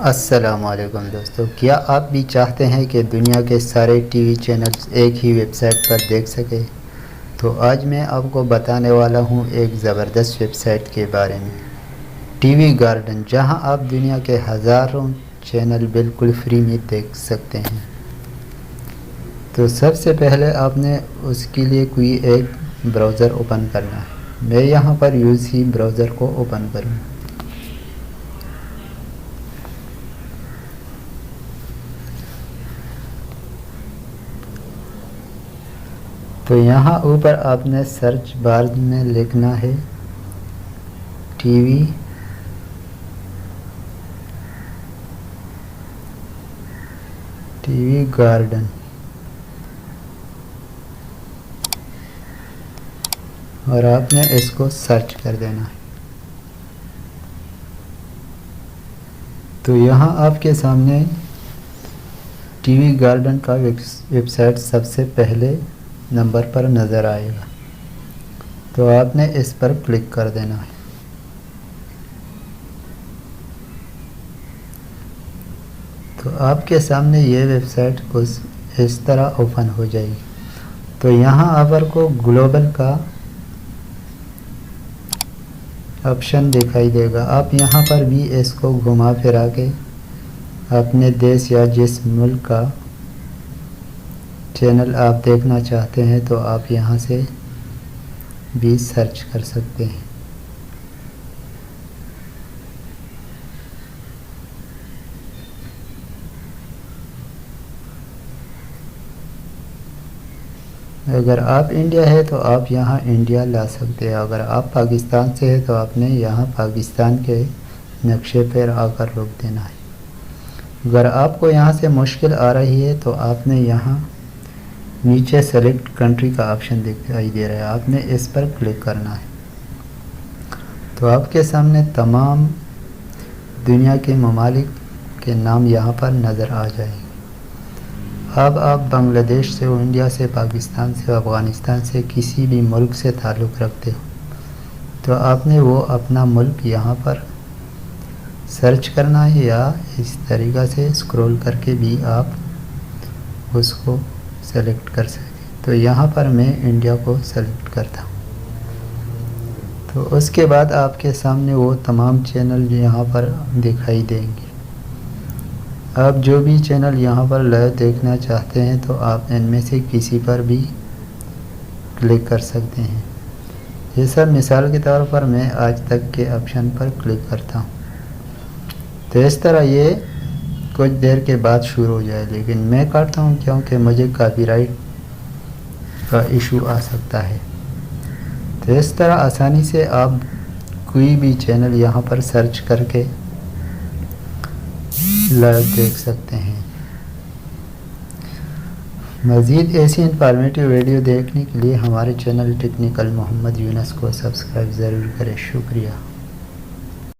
السلام علیکم دوستو، کیا آپ بھی چاہتے ہیں کہ دنیا کے سارے ٹی وی چینلز ایک ہی ویب سائٹ پر دیکھ سکیں؟ تو آج میں آپ کو بتانے والا ہوں ایک زبردست ویب سائٹ کے بارے میں، ٹی وی گارڈن، جہاں آپ دنیا کے ہزاروں چینل بالکل فری میں دیکھ سکتے ہیں۔ تو سب سے پہلے آپ نے اس کے لیے کوئی ایک براؤزر اوپن کرنا ہے۔ میں یہاں پر یو سی براؤزر کو اوپن کروں۔ تو یہاں اوپر آپ نے سرچ بار میں لکھنا ہے ٹی وی گارڈن، اور آپ نے اس کو سرچ کر دینا ہے۔ تو یہاں آپ کے سامنے ٹی وی گارڈن کا ویب سائٹ سب سے پہلے نمبر پر نظر آئے گا، تو آپ نے اس پر کلک کر دینا ہے۔ تو آپ کے سامنے یہ ویب سائٹ اس طرح اوپن ہو جائے گی۔ تو یہاں آپ کو گلوبل کا آپشن دکھائی دے گا۔ آپ یہاں پر بھی اس کو گھما پھرا کے اپنے دیش یا جس ملک کا چینل آپ دیکھنا چاہتے ہیں تو آپ یہاں سے بھی سرچ کر سکتے ہیں۔ اگر آپ انڈیا ہے تو آپ یہاں انڈیا لا سکتے ہیں، اگر آپ پاکستان سے ہے تو آپ نے یہاں پاکستان کے نقشے پر آ کر روک دینا ہے۔ اگر آپ کو یہاں سے مشکل آ رہی ہے تو آپ نے یہاں نیچے سلیکٹ کنٹری کا آپشن دکھائی دے رہا ہے، آپ نے اس پر کلک کرنا ہے۔ تو آپ کے سامنے تمام دنیا کے ممالک کے نام یہاں پر نظر آ جائیں گے۔ اب آپ بنگلہ دیش سے، انڈیا سے، پاکستان سے، افغانستان سے، کسی بھی ملک سے تعلق رکھتے ہو تو آپ نے وہ اپنا ملک یہاں پر سرچ کرنا ہے، یا اس طریقہ سے اسکرول کر کے بھی آپ اس کو سلیکٹ کر سکتے۔ تو یہاں پر میں انڈیا کو سلیکٹ کرتا ہوں۔ تو اس کے بعد آپ کے سامنے وہ تمام چینل یہاں پر دکھائی دیں گے۔ آپ جو بھی چینل یہاں پر لائیو دیکھنا چاہتے ہیں تو آپ ان میں سے کسی پر بھی کلک کر سکتے ہیں۔ جیسا مثال کے طور پر میں آج تک کے آپشن پر کلک کرتا ہوں، تو اس طرح یہ کچھ دیر کے بعد شروع ہو جائے، لیکن میں کرتا ہوں کیونکہ مجھے کاپی رائٹ کا ایشو آ سکتا ہے۔ تو اس طرح آسانی سے آپ کوئی بھی چینل یہاں پر سرچ کر کے لائیو دیکھ سکتے ہیں۔ مزید ایسی انفارمیٹیو ویڈیو دیکھنے کے لیے ہمارے چینل ٹیکنیکل محمد یونس کو سبسکرائب ضرور کریں۔ شکریہ۔